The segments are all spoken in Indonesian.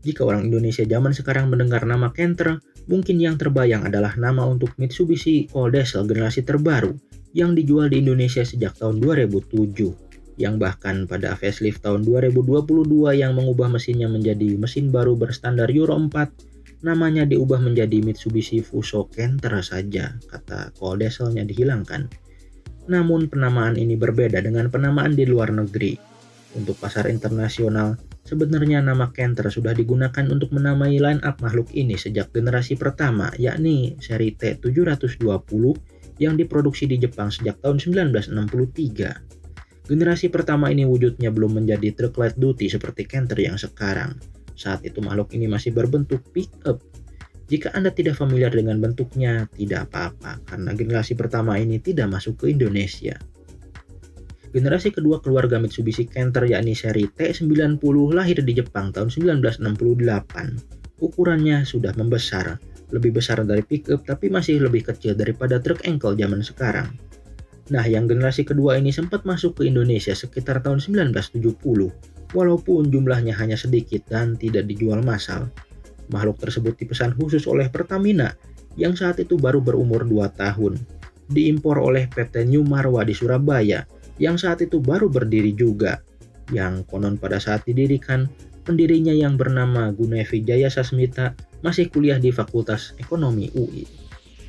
Jika orang Indonesia zaman sekarang mendengar nama Canter, mungkin yang terbayang adalah nama untuk Mitsubishi Colt Diesel generasi terbaru yang dijual di Indonesia sejak tahun 2007. Yang bahkan pada facelift tahun 2022 yang mengubah mesinnya menjadi mesin baru berstandar Euro 4, namanya diubah menjadi Mitsubishi Fuso Canter saja, kata Colt Dieselnya dihilangkan. Namun penamaan ini berbeda dengan penamaan di luar negeri. Untuk pasar internasional, sebenarnya nama Canter sudah digunakan untuk menamai line up makhluk ini sejak generasi pertama, yakni seri T720 yang diproduksi di Jepang sejak tahun 1963. Generasi pertama ini wujudnya belum menjadi truk light duty seperti Canter yang sekarang. Saat itu makhluk ini masih berbentuk pick-up. Jika Anda tidak familiar dengan bentuknya, tidak apa-apa, karena generasi pertama ini tidak masuk ke Indonesia. Generasi kedua keluarga Mitsubishi Canter yakni seri T90 lahir di Jepang tahun 1968. Ukurannya sudah membesar, lebih besar dari pickup tapi masih lebih kecil daripada truk engkel zaman sekarang. Nah, yang generasi kedua ini sempat masuk ke Indonesia sekitar tahun 1970, walaupun jumlahnya hanya sedikit dan tidak dijual massal. Makhluk tersebut dipesan khusus oleh Pertamina yang saat itu baru berumur 2 tahun. Diimpor oleh PT New Marwa di Surabaya yang saat itu baru berdiri juga. Yang konon pada saat didirikan, pendirinya yang bernama Gunevi Jaya Sasmita masih kuliah di Fakultas Ekonomi UI.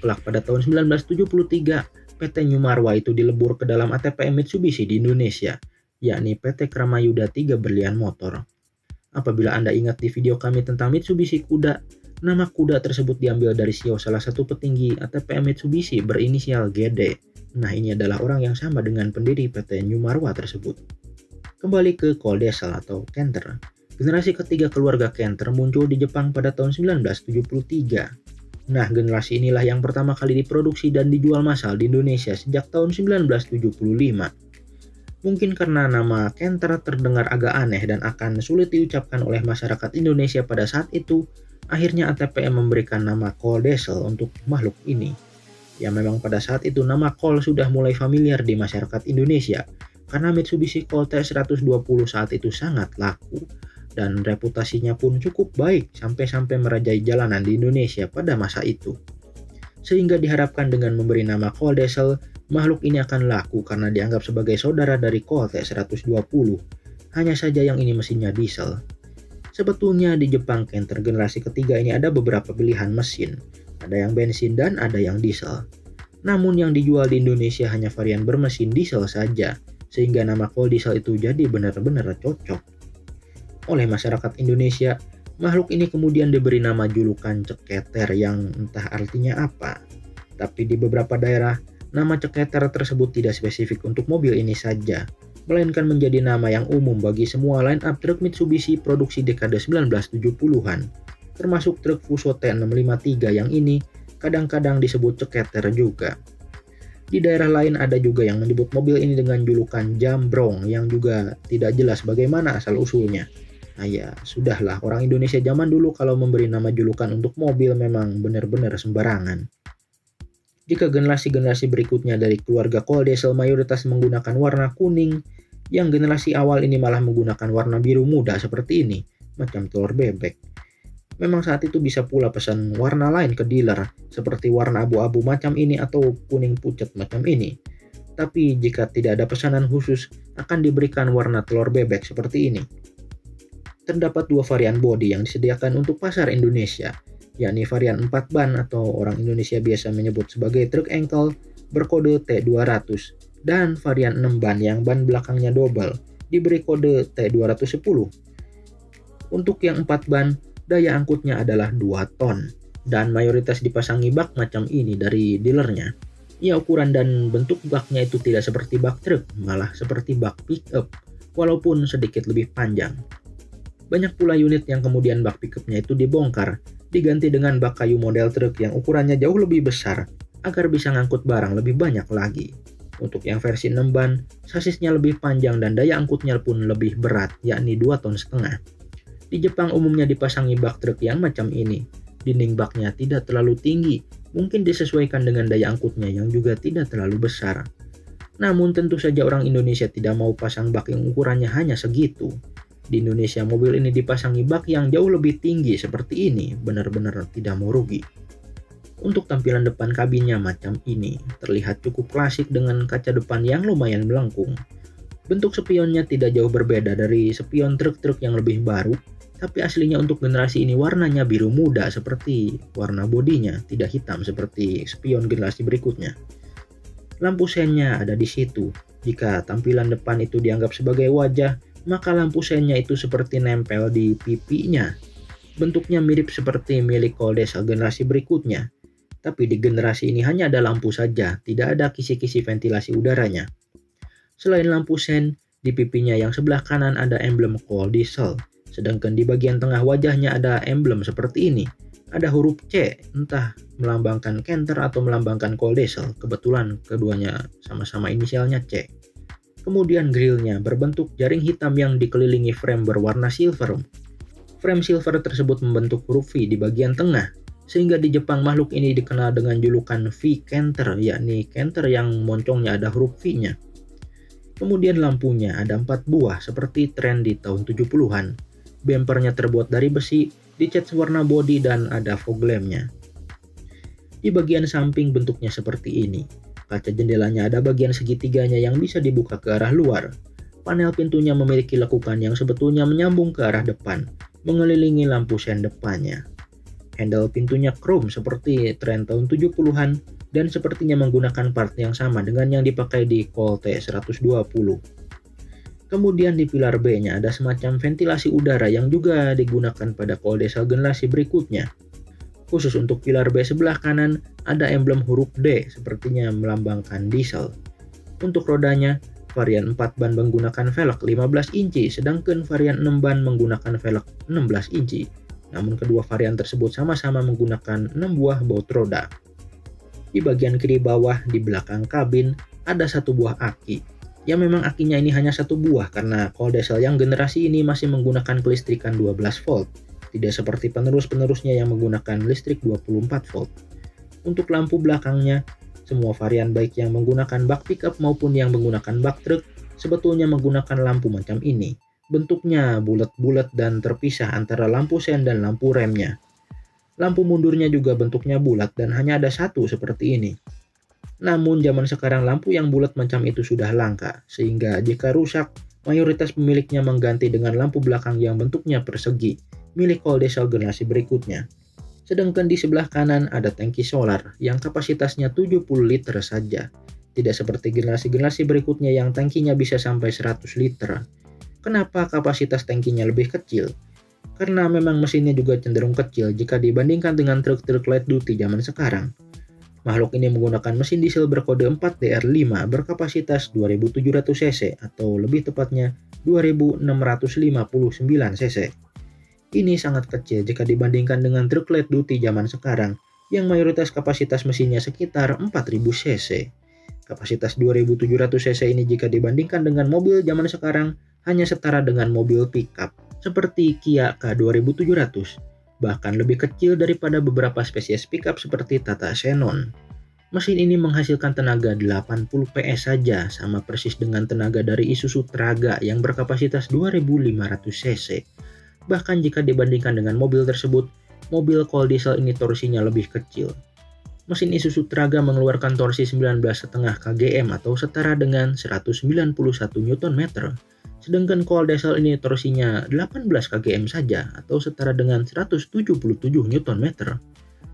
Kelak pada tahun 1973, PT New Marwa itu dilebur ke dalam ATPM Mitsubishi di Indonesia, yakni PT Kramayuda 3 Berlian Motor. Apabila Anda ingat di video kami tentang Mitsubishi Kuda, nama kuda tersebut diambil dari sio salah satu petinggi ATPM Mitsubishi berinisial GD. Nah, ini adalah orang yang sama dengan pendiri PT New Marwa tersebut. Kembali ke Colt Diesel atau Canter. Generasi ketiga keluarga Canter muncul di Jepang pada tahun 1973. Nah, generasi inilah yang pertama kali diproduksi dan dijual massal di Indonesia sejak tahun 1975. Mungkin karena nama Canter terdengar agak aneh dan akan sulit diucapkan oleh masyarakat Indonesia pada saat itu, akhirnya ATPM memberikan nama Colt Diesel untuk makhluk ini. Ya memang pada saat itu nama Colt sudah mulai familiar di masyarakat Indonesia, karena Mitsubishi Colt T120 saat itu sangat laku, dan reputasinya pun cukup baik sampai-sampai merajai jalanan di Indonesia pada masa itu. Sehingga diharapkan dengan memberi nama Colt Diesel, makhluk ini akan laku karena dianggap sebagai saudara dari Colt T120. Hanya saja yang ini mesinnya diesel. Sebetulnya di Jepang Canter generasi ketiga ini ada beberapa pilihan mesin. Ada yang bensin dan ada yang diesel. Namun yang dijual di Indonesia hanya varian bermesin diesel saja, sehingga nama Colt Diesel itu jadi benar-benar cocok. Oleh masyarakat Indonesia, makhluk ini kemudian diberi nama julukan ceketer yang entah artinya apa. Tapi di beberapa daerah, nama ceketer tersebut tidak spesifik untuk mobil ini saja, melainkan menjadi nama yang umum bagi semua line up truk Mitsubishi produksi dekade 1970-an, termasuk truk Fuso T653 yang ini kadang-kadang disebut ceketer juga. Di daerah lain ada juga yang menyebut mobil ini dengan julukan Jambrong yang juga tidak jelas bagaimana asal-usulnya. Nah ya, sudahlah, orang Indonesia zaman dulu kalau memberi nama julukan untuk mobil memang benar-benar sembarangan. Jika generasi-generasi berikutnya dari keluarga Colt Diesel mayoritas menggunakan warna kuning, yang generasi awal ini malah menggunakan warna biru muda seperti ini, macam telur bebek. Memang saat itu bisa pula pesan warna lain ke dealer, seperti warna abu-abu macam ini atau kuning pucat macam ini. Tapi jika tidak ada pesanan khusus, akan diberikan warna telur bebek seperti ini. Terdapat dua varian bodi yang disediakan untuk pasar Indonesia, yakni varian 4 ban atau orang Indonesia biasa menyebut sebagai truk engkel berkode T200 dan varian 6 ban yang ban belakangnya double diberi kode T210. Untuk yang 4 ban, daya angkutnya adalah 2 ton dan mayoritas dipasangi bak macam ini dari dealernya. Ya, ukuran dan bentuk baknya itu tidak seperti bak truk, malah seperti bak pickup, walaupun sedikit lebih panjang. Banyak pula unit yang kemudian bak pickupnya itu dibongkar, diganti dengan bak kayu model truk yang ukurannya jauh lebih besar, agar bisa ngangkut barang lebih banyak lagi. Untuk yang versi 6 ban, sasisnya lebih panjang dan daya angkutnya pun lebih berat, yakni 2,5 ton. Di Jepang umumnya dipasangi bak truk yang macam ini. Dinding baknya tidak terlalu tinggi, mungkin disesuaikan dengan daya angkutnya yang juga tidak terlalu besar. Namun tentu saja orang Indonesia tidak mau pasang bak yang ukurannya hanya segitu. Di Indonesia mobil ini dipasangi bak yang jauh lebih tinggi seperti ini, benar-benar tidak mau rugi. Untuk tampilan depan kabinnya macam ini, terlihat cukup klasik dengan kaca depan yang lumayan melengkung. Bentuk spionnya tidak jauh berbeda dari spion truk-truk yang lebih baru, tapi aslinya untuk generasi ini warnanya biru muda seperti warna bodinya, tidak hitam seperti spion generasi berikutnya. Lampu sennya ada di situ. Jika tampilan depan itu dianggap sebagai wajah, maka lampu sennya itu seperti nempel di pipinya. Bentuknya mirip seperti milik Cold Diesel generasi berikutnya. Tapi di generasi ini hanya ada lampu saja, tidak ada kisi-kisi ventilasi udaranya. Selain lampu sen, di pipinya yang sebelah kanan ada emblem Cold Diesel. Sedangkan di bagian tengah wajahnya ada emblem seperti ini. Ada huruf C, entah melambangkan Canter atau melambangkan Cold Diesel. Kebetulan keduanya sama-sama inisialnya C. Kemudian grillnya berbentuk jaring hitam yang dikelilingi frame berwarna silver. Frame silver tersebut membentuk huruf V di bagian tengah, sehingga di Jepang makhluk ini dikenal dengan julukan V Canter, yakni Canter yang moncongnya ada huruf V-nya. Kemudian lampunya ada 4 buah seperti tren di tahun 70-an. Bempernya terbuat dari besi, dicat warna bodi dan ada fog lamp-nya. Di bagian samping bentuknya seperti ini. Kaca jendelanya ada bagian segitiganya yang bisa dibuka ke arah luar. Panel pintunya memiliki lekukan yang sebetulnya menyambung ke arah depan, mengelilingi lampu sen depannya. Handle pintunya chrome seperti tren tahun 70-an dan sepertinya menggunakan part yang sama dengan yang dipakai di Colt T120. Kemudian di pilar B-nya ada semacam ventilasi udara yang juga digunakan pada Colt Diesel generasi berikutnya. Khusus untuk pilar B sebelah kanan ada emblem huruf D sepertinya melambangkan diesel. Untuk rodanya, varian 4 ban menggunakan velg 15 inci sedangkan varian 6 ban menggunakan velg 16 inci. Namun kedua varian tersebut sama-sama menggunakan 6 buah baut roda. Di bagian kiri bawah di belakang kabin ada 1 buah aki. Ya memang akinya ini hanya 1 buah karena Colt Diesel yang generasi ini masih menggunakan kelistrikan 12 volt. Tidak seperti penerus-penerusnya yang menggunakan listrik 24 volt. Untuk lampu belakangnya, semua varian baik yang menggunakan bak pickup maupun yang menggunakan bak truk sebetulnya menggunakan lampu macam ini. Bentuknya bulat-bulat dan terpisah antara lampu sen dan lampu remnya. Lampu mundurnya juga bentuknya bulat dan hanya ada 1 seperti ini. Namun zaman sekarang lampu yang bulat macam itu sudah langka, sehingga jika rusak, mayoritas pemiliknya mengganti dengan lampu belakang yang bentuknya persegi, milik Colt Diesel generasi berikutnya. Sedangkan di sebelah kanan ada tangki solar yang kapasitasnya 70 liter saja. Tidak seperti generasi-generasi berikutnya yang tangkinya bisa sampai 100 liter. Kenapa kapasitas tangkinya lebih kecil? Karena memang mesinnya juga cenderung kecil jika dibandingkan dengan truk-truk light duty zaman sekarang. Makhluk ini menggunakan mesin diesel berkode 4DR5 berkapasitas 2700 cc atau lebih tepatnya 2659 cc. Ini sangat kecil jika dibandingkan dengan truk light duty zaman sekarang yang mayoritas kapasitas mesinnya sekitar 4000 cc. Kapasitas 2700 cc ini jika dibandingkan dengan mobil zaman sekarang hanya setara dengan mobil pickup seperti Kia K2700, bahkan lebih kecil daripada beberapa spesies pickup seperti Tata Xenon. Mesin ini menghasilkan tenaga 80 PS saja, sama persis dengan tenaga dari Isuzu Traga yang berkapasitas 2500 cc. Bahkan jika dibandingkan dengan mobil tersebut, mobil Colt Diesel ini torsinya lebih kecil. Mesin Isuzu Traga mengeluarkan torsi 19,5 kgm atau setara dengan 191 Nm. Sedangkan Colt Diesel ini torsinya 18 kgm saja atau setara dengan 177 Nm.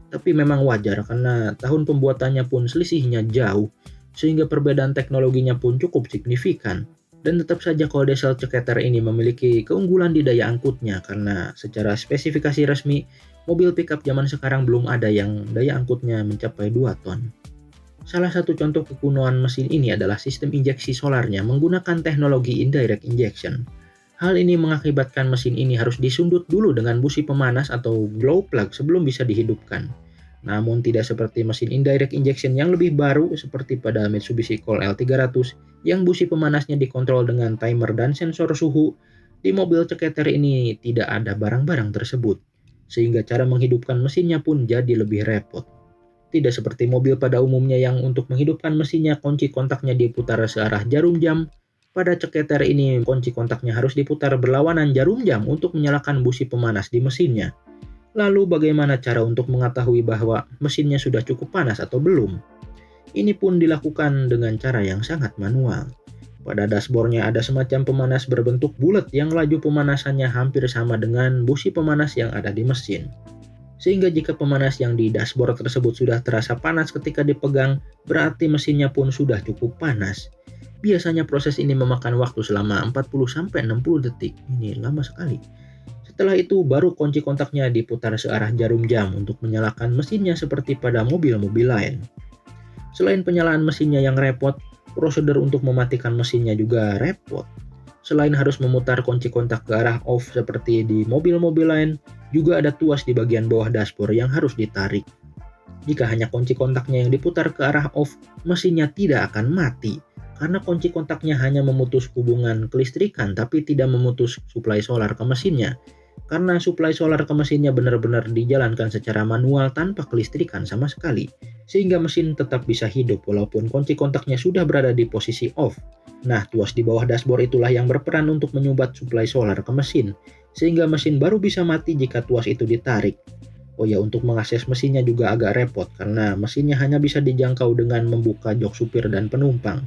Tapi memang wajar karena tahun pembuatannya pun selisihnya jauh, sehingga perbedaan teknologinya pun cukup signifikan. Dan tetap saja Colt Diesel Ceketer ini memiliki keunggulan di daya angkutnya karena secara spesifikasi resmi, mobil pickup zaman sekarang belum ada yang daya angkutnya mencapai 2 ton. Salah satu contoh kekunoan mesin ini adalah sistem injeksi solarnya menggunakan teknologi indirect injection. Hal ini mengakibatkan mesin ini harus disundut dulu dengan busi pemanas atau glow plug sebelum bisa dihidupkan. Namun tidak seperti mesin indirect injection yang lebih baru seperti pada Mitsubishi Colt L300 yang busi pemanasnya dikontrol dengan timer dan sensor suhu. Di mobil Ceketer ini tidak ada barang-barang tersebut, sehingga cara menghidupkan mesinnya pun jadi lebih repot. Tidak seperti mobil pada umumnya yang untuk menghidupkan mesinnya kunci kontaknya diputar searah jarum jam. Pada ceketer ini, kunci kontaknya harus diputar berlawanan jarum jam untuk menyalakan busi pemanas di mesinnya. Lalu bagaimana cara untuk mengetahui bahwa mesinnya sudah cukup panas atau belum? Ini pun dilakukan dengan cara yang sangat manual. Pada dashboardnya ada semacam pemanas berbentuk bulat yang laju pemanasannya hampir sama dengan busi pemanas yang ada di mesin. Sehingga jika pemanas yang di dashboard tersebut sudah terasa panas ketika dipegang, berarti mesinnya pun sudah cukup panas. Biasanya proses ini memakan waktu selama 40-60 detik. Ini lama sekali. Setelah itu baru kunci kontaknya diputar searah jarum jam untuk menyalakan mesinnya seperti pada mobil-mobil lain. Selain penyalaan mesinnya yang repot, prosedur untuk mematikan mesinnya juga repot. Selain harus memutar kunci kontak ke arah off seperti di mobil-mobil lain, juga ada tuas di bagian bawah dashboard yang harus ditarik. Jika hanya kunci kontaknya yang diputar ke arah off, mesinnya tidak akan mati. Karena kunci kontaknya hanya memutus hubungan kelistrikan tapi tidak memutus suplai solar ke mesinnya. Karena suplai solar ke mesinnya benar-benar dijalankan secara manual tanpa kelistrikan sama sekali. Sehingga mesin tetap bisa hidup walaupun kunci kontaknya sudah berada di posisi off. Nah, tuas di bawah dashboard itulah yang berperan untuk menyumbat suplai solar ke mesin. Sehingga mesin baru bisa mati jika tuas itu ditarik. Oh ya, untuk mengakses mesinnya juga agak repot karena mesinnya hanya bisa dijangkau dengan membuka jok supir dan penumpang.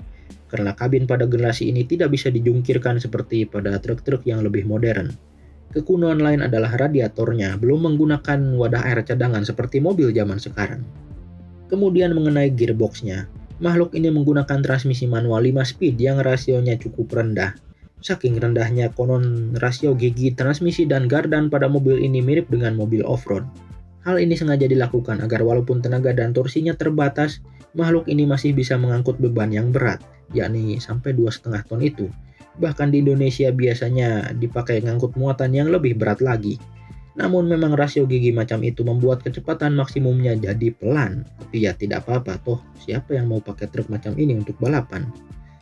Karena kabin pada generasi ini tidak bisa dijungkirkan seperti pada truk-truk yang lebih modern. Kekunoan lain adalah radiatornya, belum menggunakan wadah air cadangan seperti mobil zaman sekarang. Kemudian mengenai gearboxnya, makhluk ini menggunakan transmisi manual 5 speed yang rasionya cukup rendah. Saking rendahnya konon rasio gigi transmisi dan gardan pada mobil ini mirip dengan mobil off-road. Hal ini sengaja dilakukan agar walaupun tenaga dan torsinya terbatas, makhluk ini masih bisa mengangkut beban yang berat, yakni sampai 2,5 ton itu. Bahkan di Indonesia biasanya dipakai ngangkut muatan yang lebih berat lagi. Namun memang rasio gigi macam itu membuat kecepatan maksimumnya jadi pelan. Tapi ya tidak apa-apa, toh siapa yang mau pakai truk macam ini untuk balapan.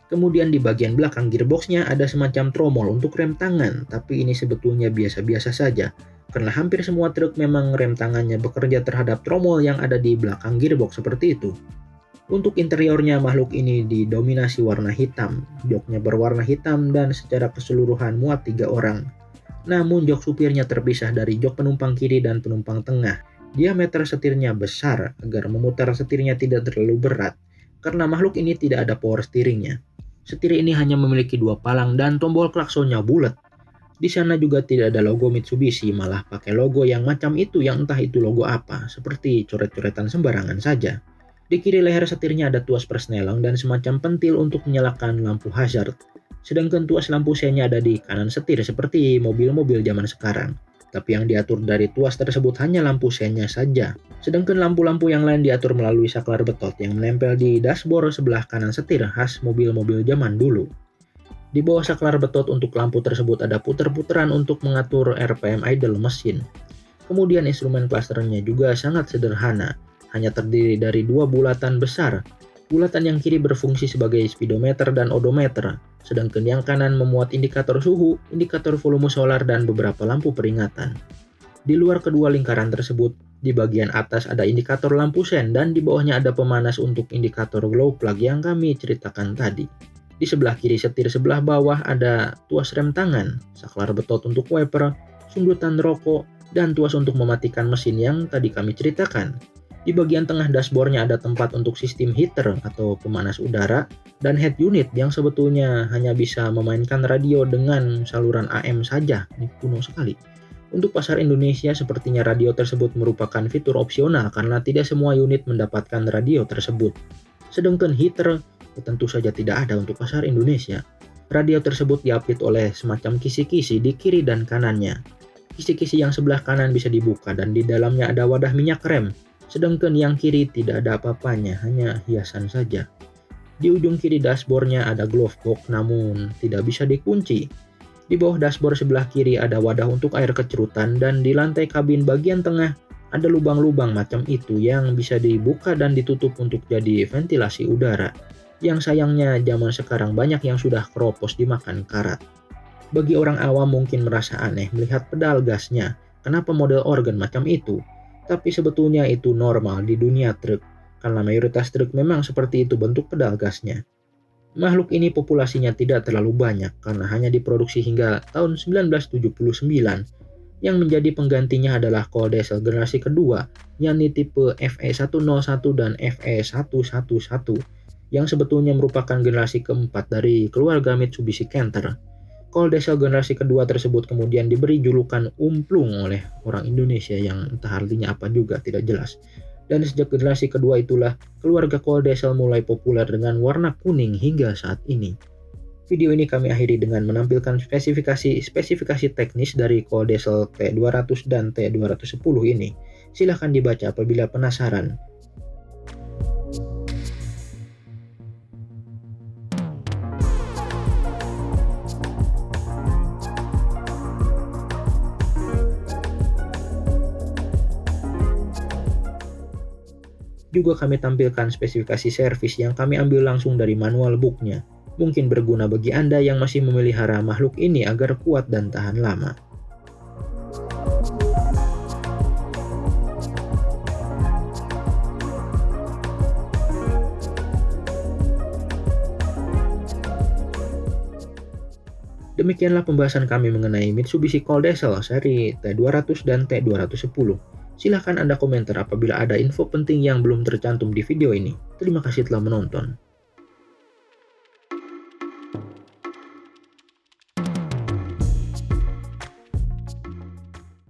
Kemudian di bagian belakang gearboxnya ada semacam tromol untuk rem tangan, tapi ini sebetulnya biasa-biasa saja. Karena hampir semua truk memang rem tangannya bekerja terhadap tromol yang ada di belakang gearbox seperti itu. Untuk interiornya makhluk ini didominasi warna hitam, joknya berwarna hitam dan secara keseluruhan muat 3 orang. Namun jok supirnya terpisah dari jok penumpang kiri dan penumpang tengah. Diameter setirnya besar agar memutar setirnya tidak terlalu berat, karena makhluk ini tidak ada power steeringnya. Setir ini hanya memiliki 2 palang dan tombol klaksonnya bulat. Di sana juga tidak ada logo Mitsubishi, malah pakai logo yang macam itu yang entah itu logo apa, seperti coret-coretan sembarangan saja. Di kiri leher setirnya ada tuas persneling dan semacam pentil untuk menyalakan lampu hazard. Sedangkan tuas lampu senya ada di kanan setir seperti mobil-mobil zaman sekarang. Tapi yang diatur dari tuas tersebut hanya lampu senya saja. Sedangkan lampu-lampu yang lain diatur melalui saklar betot yang menempel di dashboard sebelah kanan setir khas mobil-mobil zaman dulu. Di bawah saklar betot untuk lampu tersebut ada puter-puteran untuk mengatur RPM idle mesin. Kemudian instrumen klasternya juga sangat sederhana, hanya terdiri dari 2 bulatan besar. Bulatan yang kiri berfungsi sebagai speedometer dan odometer, sedangkan yang kanan memuat indikator suhu, indikator volume solar dan beberapa lampu peringatan. Di luar kedua lingkaran tersebut, di bagian atas ada indikator lampu sen dan di bawahnya ada pemanas untuk indikator glow plug yang kami ceritakan tadi. Di sebelah kiri setir sebelah bawah ada tuas rem tangan, saklar betot untuk wiper, sundutan rokok, dan tuas untuk mematikan mesin yang tadi kami ceritakan. Di bagian tengah dashboardnya ada tempat untuk sistem heater atau pemanas udara dan head unit yang sebetulnya hanya bisa memainkan radio dengan saluran AM saja. Ini kuno sekali. Untuk pasar Indonesia sepertinya radio tersebut merupakan fitur opsional karena tidak semua unit mendapatkan radio tersebut. Sedangkan heater tentu saja tidak ada untuk pasar Indonesia. Radio tersebut diapit oleh semacam kisi-kisi di kiri dan kanannya. Kisi-kisi yang sebelah kanan bisa dibuka dan di dalamnya ada wadah minyak rem. Sedangkan yang kiri tidak ada apa-apanya, hanya hiasan saja. Di ujung kiri dashboardnya ada glove box namun tidak bisa dikunci. Di bawah dashboard sebelah kiri ada wadah untuk air kecerutan dan di lantai kabin bagian tengah ada lubang-lubang macam itu yang bisa dibuka dan ditutup untuk jadi ventilasi udara. Yang sayangnya zaman sekarang banyak yang sudah keropos dimakan karat. Bagi orang awam mungkin merasa aneh melihat pedal gasnya, kenapa model organ macam itu? Tapi sebetulnya itu normal di dunia truk, karena mayoritas truk memang seperti itu bentuk pedal gasnya. Makhluk ini populasinya tidak terlalu banyak karena hanya diproduksi hingga tahun 1979. Yang menjadi penggantinya adalah Cold Diesel generasi kedua, yakni tipe FE101 dan FE111, yang sebetulnya merupakan generasi keempat dari keluarga Mitsubishi Canter. Cold Diesel generasi kedua tersebut kemudian diberi julukan Umplung oleh orang Indonesia yang entah artinya apa juga tidak jelas. Dan sejak generasi kedua itulah keluarga Cold Diesel mulai populer dengan warna kuning hingga saat ini. Video ini kami akhiri dengan menampilkan spesifikasi teknis dari Cold Diesel T200 dan T210 ini. Silahkan dibaca apabila penasaran. Juga kami tampilkan spesifikasi servis yang kami ambil langsung dari manual booknya. Mungkin berguna bagi Anda yang masih memelihara makhluk ini agar kuat dan tahan lama. Demikianlah pembahasan kami mengenai Mitsubishi Cold Diesel seri T200 dan T210. Silahkan Anda komentar apabila ada info penting yang belum tercantum di video ini. Terima kasih telah menonton.